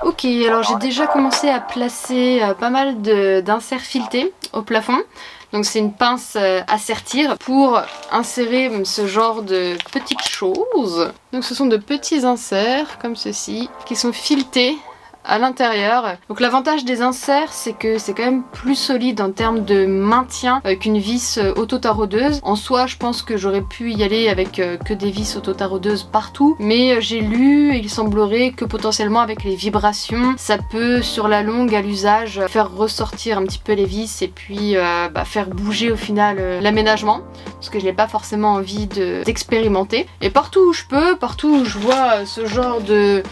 Ok, alors j'ai déjà commencé à placer pas mal d'inserts filetés au plafond. Donc c'est une pince à sertir pour insérer ce genre de petites choses. Donc ce sont de petits inserts comme ceci qui sont filetés à l'intérieur. Donc l'avantage des inserts, c'est que c'est quand même plus solide en termes de maintien qu'une vis auto-taraudeuse. En soi, je pense que j'aurais pu y aller avec que des vis auto-taraudeuses partout, mais j'ai lu et il semblerait que potentiellement avec les vibrations, ça peut sur la longue à l'usage faire ressortir un petit peu les vis et puis faire bouger au final l'aménagement, parce que je n'ai pas forcément envie d'expérimenter. Et partout où je peux, partout où je vois ce genre de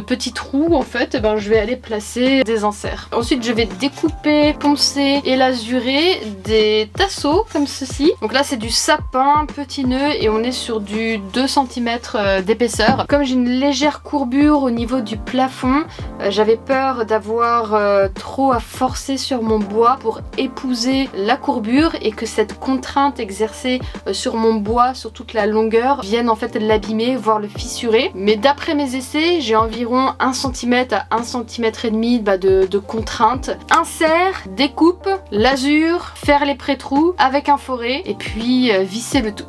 petits trous en fait, je vais aller placer des inserts. Ensuite je vais découper, poncer et lasurer des tasseaux comme ceci. Donc là c'est du sapin petit nœud et on est sur du 2 cm d'épaisseur. Comme j'ai une légère courbure au niveau du plafond, j'avais peur d'avoir trop à forcer sur mon bois pour épouser la courbure et que cette contrainte exercée sur mon bois sur toute la longueur vienne en fait l'abîmer, voire le fissurer. Mais d'après mes essais, j'ai environ 1 cm à 1 cm et demi de contrainte. Insert, découpe, lasure, faire les pré-trous avec un foret et puis visser le tout.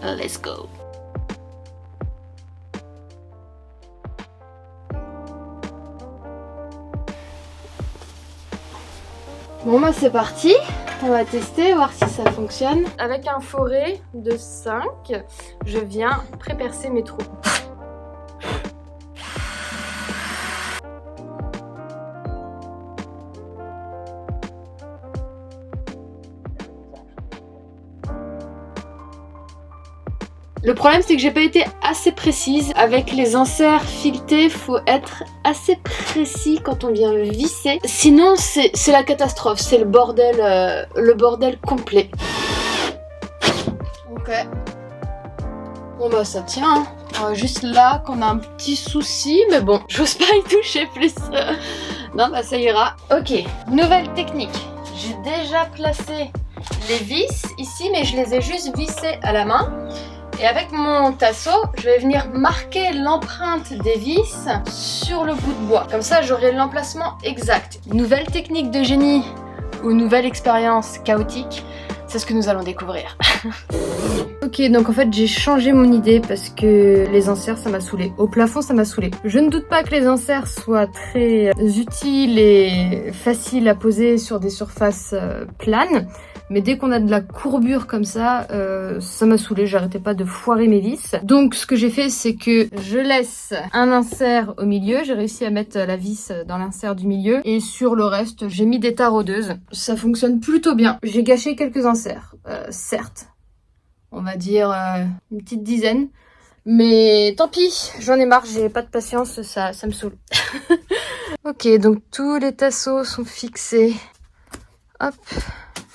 Let's go! Bon bah c'est parti, on va tester, voir si ça fonctionne. Avec un foret de 5, je viens pré-percer mes trous. Le problème c'est que j'ai pas été assez précise. Avec les inserts filetés, faut être assez précis quand on vient visser. Sinon c'est la catastrophe, c'est le bordel complet. Ok. Bon bah ça tient. Juste là qu'on a un petit souci, mais bon, j'ose pas y toucher plus. Non bah ça ira. Ok, nouvelle technique. J'ai déjà placé les vis ici, mais je les ai juste vissées à la main. Et avec mon tasseau, je vais venir marquer l'empreinte des vis sur le bout de bois. Comme ça, j'aurai l'emplacement exact. Nouvelle technique de génie ou nouvelle expérience chaotique, c'est ce que nous allons découvrir. Ok, donc en fait j'ai changé mon idée parce que les inserts ça m'a saoulé. Au plafond ça m'a saoulé. Je ne doute pas que les inserts soient très utiles et faciles à poser sur des surfaces planes. Mais dès qu'on a de la courbure comme ça m'a saoulé, j'arrêtais pas de foirer mes vis. Donc ce que j'ai fait, c'est que je laisse un insert au milieu. J'ai réussi à mettre la vis dans l'insert du milieu. Et sur le reste, j'ai mis des taraudeuses. Ça fonctionne plutôt bien. J'ai gâché quelques inserts, certes. On va dire une petite dizaine. Mais tant pis, j'en ai marre, j'ai pas de patience, ça me saoule. Ok, donc tous les tasseaux sont fixés. Hop.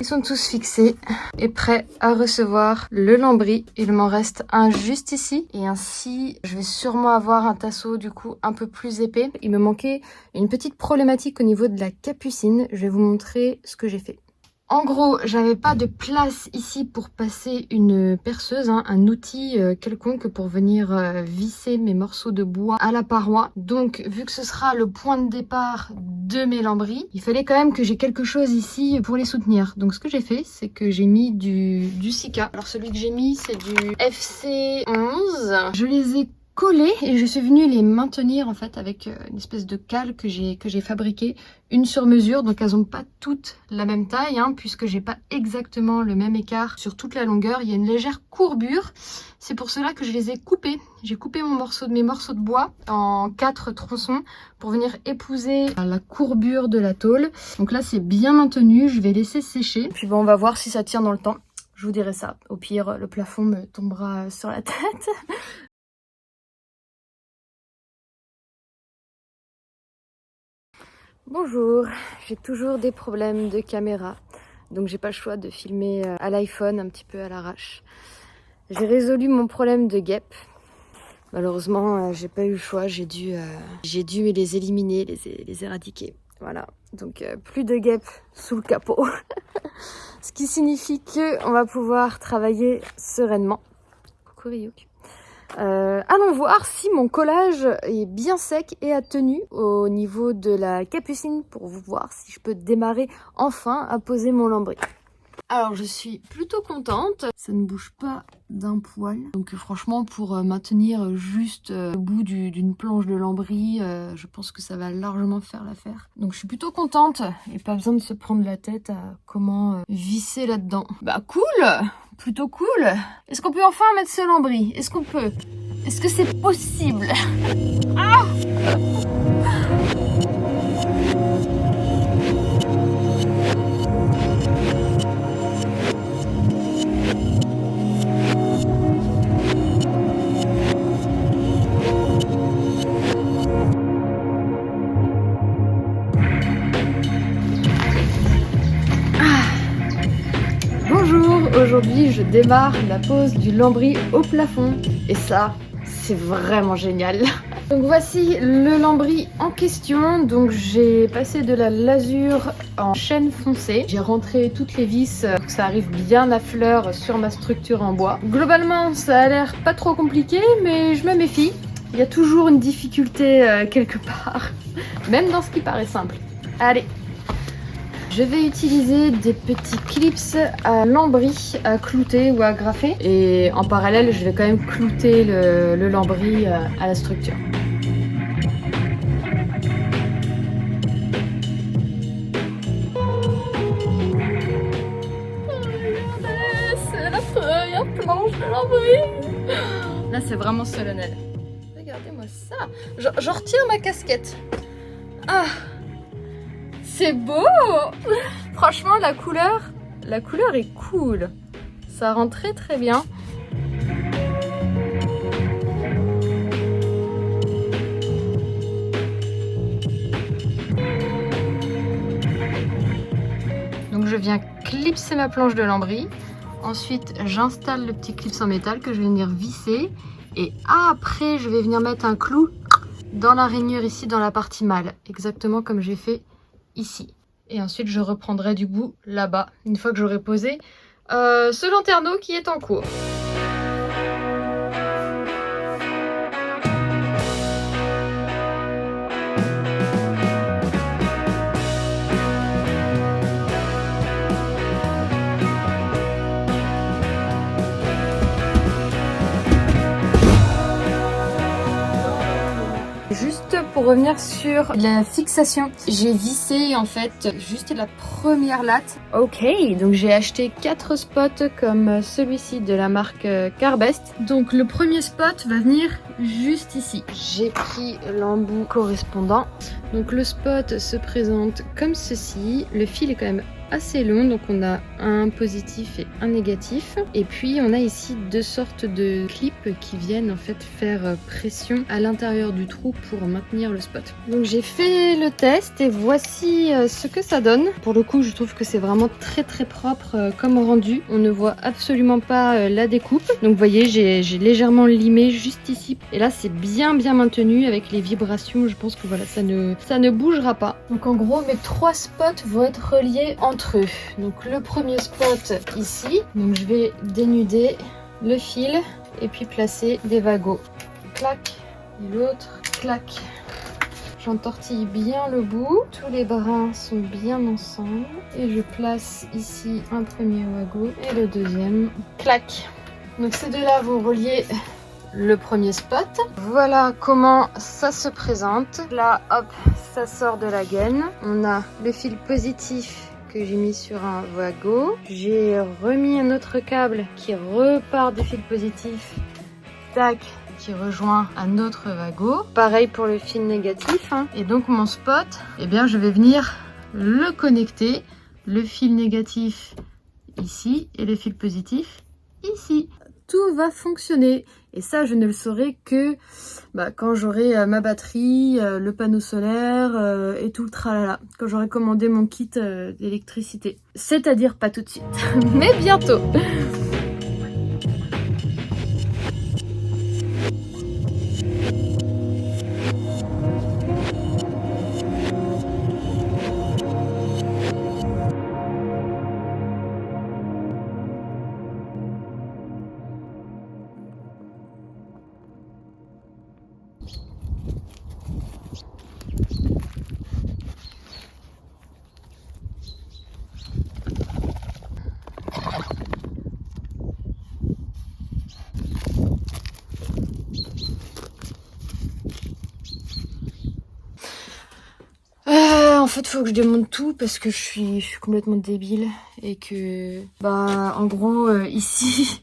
Ils sont tous fixés et prêts à recevoir le lambris. Il m'en reste un juste ici. Et ainsi, je vais sûrement avoir un tasseau du coup un peu plus épais. Il me manquait une petite problématique au niveau de la capucine. Je vais vous montrer ce que j'ai fait. En gros, j'avais pas de place ici pour passer une perceuse, un outil quelconque pour venir visser mes morceaux de bois à la paroi. Donc, vu que ce sera le point de départ de mes lambris, il fallait quand même que j'ai quelque chose ici pour les soutenir. Donc, ce que j'ai fait, c'est que j'ai mis du Sika. Alors, celui que j'ai mis, c'est du FC11. Je les ai collés et je suis venue les maintenir en fait avec une espèce de cale que j'ai fabriquée, une sur mesure. Donc elles n'ont pas toutes la même taille puisque j'ai pas exactement le même écart sur toute la longueur. Il y a une légère courbure, c'est pour cela que je les ai coupées. J'ai coupé mes morceaux de bois en 4 tronçons pour venir épouser la courbure de la tôle. Donc là c'est bien maintenu, je vais laisser sécher puis bon, on va voir si ça tient dans le temps. Je vous dirai ça, au pire le plafond me tombera sur la tête. Bonjour, j'ai toujours des problèmes de caméra, donc j'ai pas le choix de filmer à l'iPhone un petit peu à l'arrache. J'ai résolu mon problème de guêpes. Malheureusement, j'ai pas eu le choix, j'ai dû les éliminer, les éradiquer. Voilà, donc plus de guêpes sous le capot. Ce qui signifie qu'on va pouvoir travailler sereinement. Coucou Ryuk. Allons voir si mon collage est bien sec et a tenu au niveau de la capucine pour voir si je peux démarrer enfin à poser mon lambris. Alors je suis plutôt contente, ça ne bouge pas d'un poil. Donc franchement pour maintenir juste le bout d'une planche de lambris, je pense que ça va largement faire l'affaire. Donc je suis plutôt contente et pas besoin de se prendre la tête à comment visser là-dedans. Bah cool, plutôt cool. Est-ce qu'on peut enfin mettre ce lambris? Est-ce qu'on peut? Est-ce que c'est possible? Ah! Aujourd'hui, je démarre la pose du lambris au plafond et ça, c'est vraiment génial. Donc voici le lambris en question. Donc j'ai passé de la lasure en chêne foncé. J'ai rentré toutes les vis pour que ça arrive bien à fleur sur ma structure en bois. Globalement, ça a l'air pas trop compliqué, mais je me méfie. Il y a toujours une difficulté quelque part, même dans ce qui paraît simple. Allez! Je vais utiliser des petits clips à lambris à clouter ou à graffer. Et en parallèle, je vais quand même clouter le lambris à la structure. Regardez, c'est la feuille à planche de lambris. Là, c'est vraiment solennel. Regardez-moi ça. Je retire ma casquette. Ah! C'est beau! Franchement, la couleur est cool. Ça rend très très bien. Donc je viens clipser ma planche de lambris. Ensuite, j'installe le petit clip en métal que je vais venir visser. Et après, je vais venir mettre un clou dans la rainure ici, dans la partie mâle. Exactement comme j'ai fait ici. Et ensuite je reprendrai du bout là-bas une fois que j'aurai posé ce lanterneau qui est en cours. Juste pour revenir sur la fixation, j'ai vissé en fait juste la première latte. Ok, donc j'ai acheté 4 spots comme celui-ci de la marque Carbest. Donc le premier spot va venir juste ici. J'ai pris l'embout correspondant. Donc le spot se présente comme ceci. Le fil est quand même assez long, donc on a un positif et un négatif, et puis on a ici deux sortes de clips qui viennent en fait faire pression à l'intérieur du trou pour maintenir le spot. Donc j'ai fait le test et voici ce que ça donne. Pour le coup, je trouve que c'est vraiment très très propre comme rendu. On ne voit absolument pas la découpe. Donc vous voyez, j'ai légèrement limé juste ici, et là c'est bien maintenu avec les vibrations. Je pense que voilà, ça ne bougera pas. Donc en gros, mes 3 spots vont être reliés entre eux. Donc le premier spot ici, donc je vais dénuder le fil et puis placer des wagots. Clac, et l'autre, clac. J'entortille bien le bout, tous les brins sont bien ensemble et je place ici un premier wagot et le deuxième, clac. Donc ces deux-là vont relier le premier spot. Voilà comment ça se présente. Là, hop, ça sort de la gaine. On a le fil positif que j'ai mis sur un wagot. J'ai remis un autre câble qui repart du fil positif. Tac, qui rejoint un autre wagot. Pareil pour le fil négatif. Et donc mon spot, eh bien je vais venir le connecter. Le fil négatif ici et le fil positif ici. Tout va fonctionner, et ça je ne le saurai que quand j'aurai ma batterie, le panneau solaire et tout le tralala, quand j'aurai commandé mon kit d'électricité. C'est-à-dire pas tout de suite, mais bientôt. fait, faut que je démonte tout parce que je suis complètement débile et que, en gros, ici,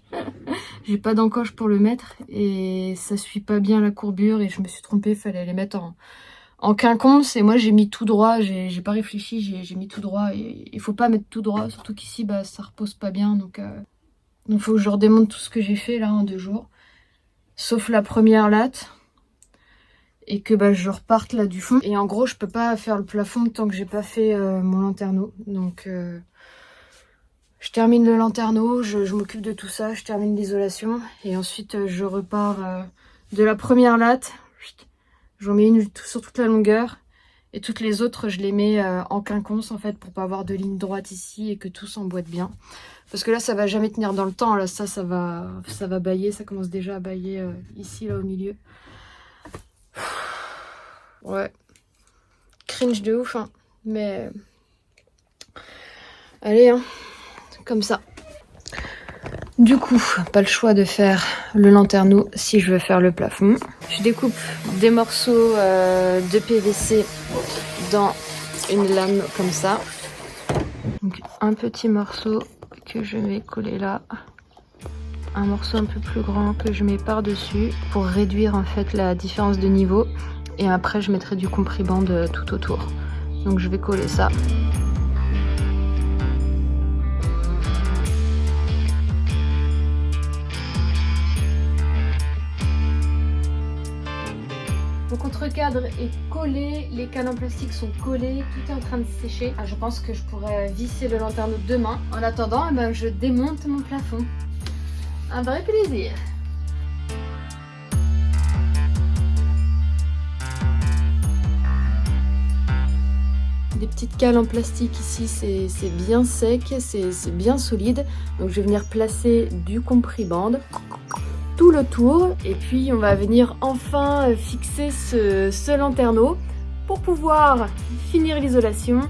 j'ai pas d'encoche pour le mettre et ça suit pas bien la courbure et je me suis trompée, fallait les mettre en quinconce et moi j'ai mis tout droit, j'ai pas réfléchi, j'ai mis tout droit et il faut pas mettre tout droit, surtout qu'ici, ça repose pas bien, donc faut que je redémonte tout ce que j'ai fait là en 2 jours, sauf la première latte. Et que je reparte là du fond. Et en gros, je peux pas faire le plafond tant que j'ai pas fait mon lanterneau. Donc, je termine le lanterneau, je m'occupe de tout ça, je termine l'isolation. Et ensuite, je repars de la première latte. J'en mets une sur toute la longueur. Et toutes les autres, je les mets en quinconce en fait pour pas avoir de ligne droite ici et que tout s'emboîte bien. Parce que là, ça va jamais tenir dans le temps. Là, ça va bailler. Ça commence déjà à bailler ici, là au milieu. Ouais, cringe de ouf, hein. Mais allez, hein, comme ça. Du coup, pas le choix de faire le lanterneau si je veux faire le plafond. Je découpe des morceaux de PVC dans une lame comme ça. Donc un petit morceau que je vais coller là. Un morceau un peu plus grand que je mets par-dessus pour réduire en fait la différence de niveau. Et après, je mettrai du compriband tout autour. Donc je vais coller ça. Mon contre-cadre est collé, les cannes en plastique sont collées, tout est en train de sécher. Je pense que je pourrais visser le lanterneau demain. En attendant, je démonte mon plafond. Un vrai plaisir. Les petites cales en plastique ici, c'est bien sec, c'est bien solide. Donc je vais venir placer du compriband tout le tour. Et puis on va venir enfin fixer ce lanterneau pour pouvoir finir l'isolation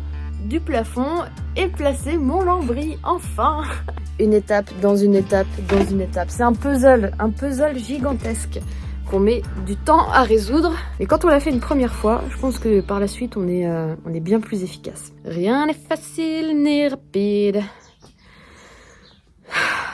du plafond et placer mon lambris enfin. Une étape dans une étape dans une étape. C'est un puzzle gigantesque qu'on met du temps à résoudre. Et quand on l'a fait une première fois, je pense que par la suite, on est bien plus efficace. Rien n'est facile ni rapide.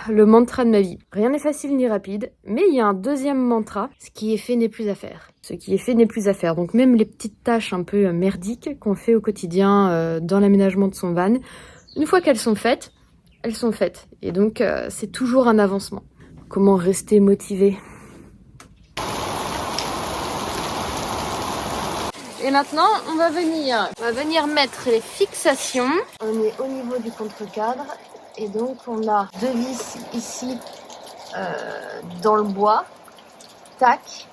Le mantra de ma vie. Rien n'est facile ni rapide, mais il y a un deuxième mantra. Ce qui est fait n'est plus à faire. Ce qui est fait n'est plus à faire. Donc même les petites tâches un peu merdiques qu'on fait au quotidien dans l'aménagement de son van, une fois qu'elles sont faites, elles sont faites. Et donc c'est toujours un avancement. Comment rester motivé ? Et maintenant, on va venir mettre les fixations. On est au niveau du contre-cadre. Et donc, on a 2 vis ici dans le bois. Tac.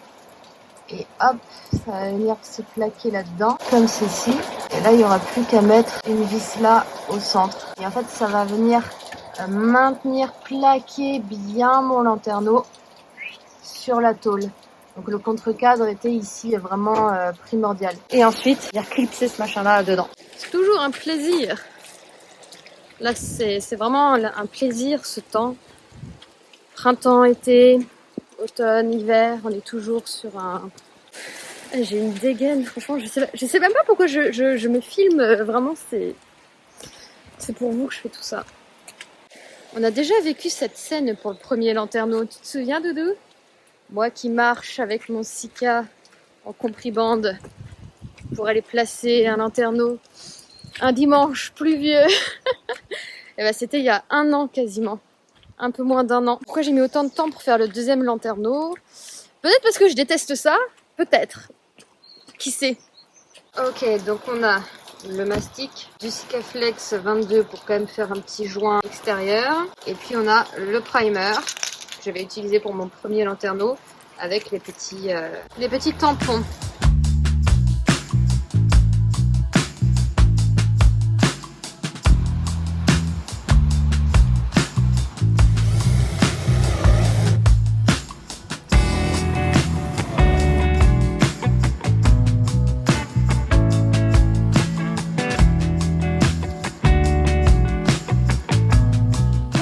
Et hop, ça va venir se plaquer là-dedans, comme ceci. Et là, il n'y aura plus qu'à mettre une vis là au centre. Et en fait, ça va venir maintenir, plaquer bien mon lanterneau sur la tôle. Donc le contre-cadre était ici vraiment primordial. Et ensuite, venir clipser ce machin-là dedans. C'est toujours un plaisir. Là, c'est vraiment un plaisir ce temps. Printemps, été, automne, hiver, on est toujours sur un... J'ai une dégaine, franchement, je sais même pas pourquoi je me filme. Vraiment, c'est pour vous que je fais tout ça. On a déjà vécu cette scène pour le premier lanterneau. Tu te souviens, Doudou ? Moi qui marche avec mon Sika en compriband pour aller placer un lanterneau un dimanche pluvieux. Et c'était il y a 1 an quasiment. Un peu moins d'1 an. Pourquoi j'ai mis autant de temps pour faire le deuxième lanterneau ? Peut-être parce que je déteste ça. Peut-être. Qui sait ? Ok, donc on a le mastic, du Sikaflex 22 pour quand même faire un petit joint extérieur. Et puis on a le primer que j'avais utilisé pour mon premier lanterneau avec les petits tampons.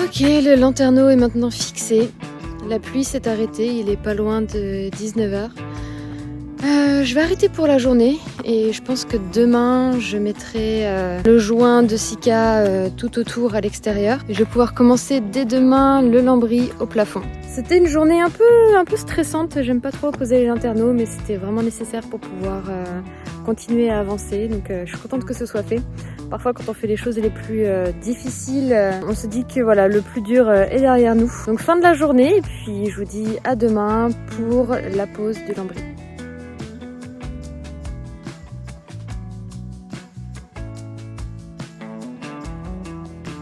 Ok, le lanterneau est maintenant fixé. La pluie s'est arrêtée, il est pas loin de 19h. Je vais arrêter pour la journée et je pense que demain je mettrai le joint de Sika tout autour à l'extérieur. Et je vais pouvoir commencer dès demain le lambris au plafond. C'était une journée un peu stressante, j'aime pas trop poser les lanterneaux mais c'était vraiment nécessaire pour pouvoir continuer à avancer. Donc je suis contente que ce soit fait. Parfois quand on fait les choses les plus difficiles, on se dit que voilà, le plus dur est derrière nous. Donc fin de la journée et puis je vous dis à demain pour la pose du lambris.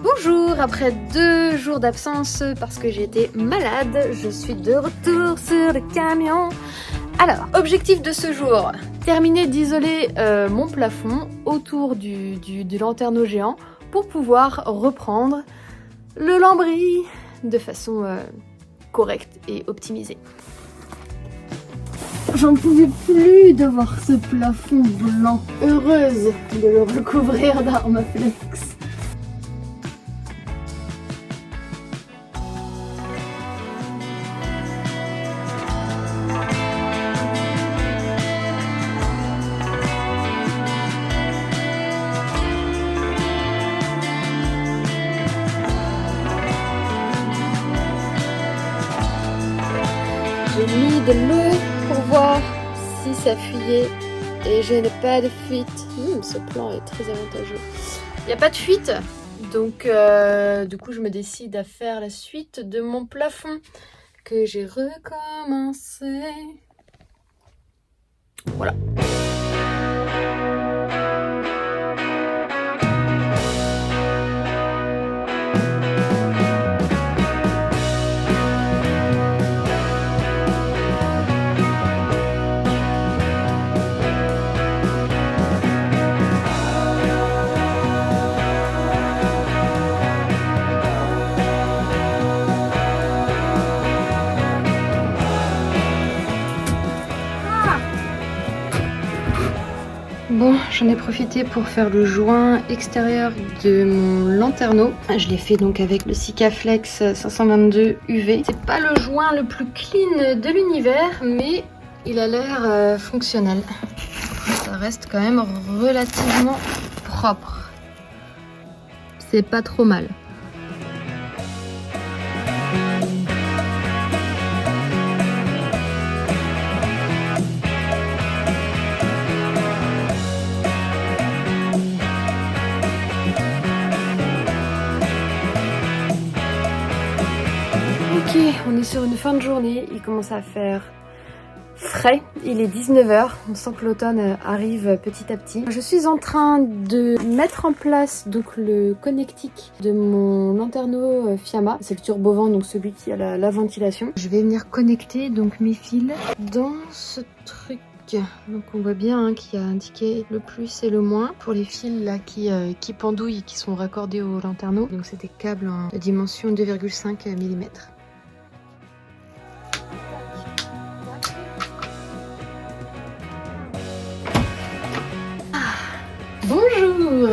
Bonjour, après 2 jours d'absence parce que j'ai été malade, je suis de retour sur le camion. Alors, objectif de ce jour, terminer d'isoler mon plafond autour du lanterneau géant pour pouvoir reprendre le lambris de façon correcte et optimisée. J'en pouvais plus de voir ce plafond blanc. Heureuse de le recouvrir d'Armaflex. J'ai mis de l'eau pour voir si ça fuyait et je n'ai pas de fuite. Ce plan est très avantageux. Il n'y a pas de fuite, donc du coup je me décide à faire la suite de mon plafond que j'ai recommencé. Voilà. Bon, j'en ai profité pour faire le joint extérieur de mon lanterneau. Je l'ai fait donc avec le Sikaflex 522 UV. C'est pas le joint le plus clean de l'univers, mais il a l'air fonctionnel. Ça reste quand même relativement propre. C'est pas trop mal. Ok, on est sur une fin de journée, il commence à faire frais, il est 19h, on sent que l'automne arrive petit à petit. Je suis en train de mettre en place donc le connectique de mon lanterneau Fiamma, c'est le turbovent, donc celui qui a la ventilation. Je vais venir connecter donc mes fils dans ce truc. Donc on voit bien qu'il y a indiqué le plus et le moins pour les fils là qui pendouillent et qui sont raccordés au lanterneau. Donc c'est des câbles de dimension 2,5 mm. Bonjour!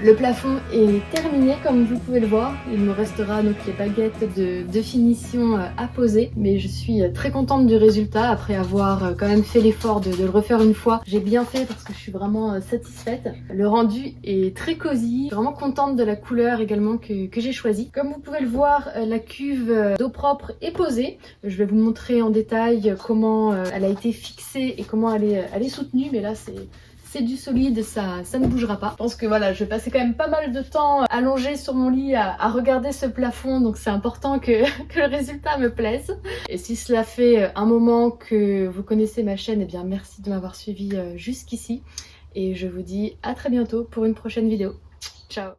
Le plafond est terminé comme vous pouvez le voir. Il me restera donc les baguettes de finition à poser. Mais je suis très contente du résultat après avoir quand même fait l'effort de le refaire une fois. J'ai bien fait parce que je suis vraiment satisfaite. Le rendu est très cosy. Je suis vraiment contente de la couleur également que j'ai choisie. Comme vous pouvez le voir, la cuve d'eau propre est posée. Je vais vous montrer en détail comment elle a été fixée et comment elle est soutenue. Mais là c'est du solide, ça ne bougera pas. Je pense que voilà, je vais passer quand même pas mal de temps allongée sur mon lit à regarder ce plafond, donc c'est important que le résultat me plaise. Et si cela fait un moment que vous connaissez ma chaîne, eh bien merci de m'avoir suivi jusqu'ici. Et je vous dis à très bientôt pour une prochaine vidéo. Ciao!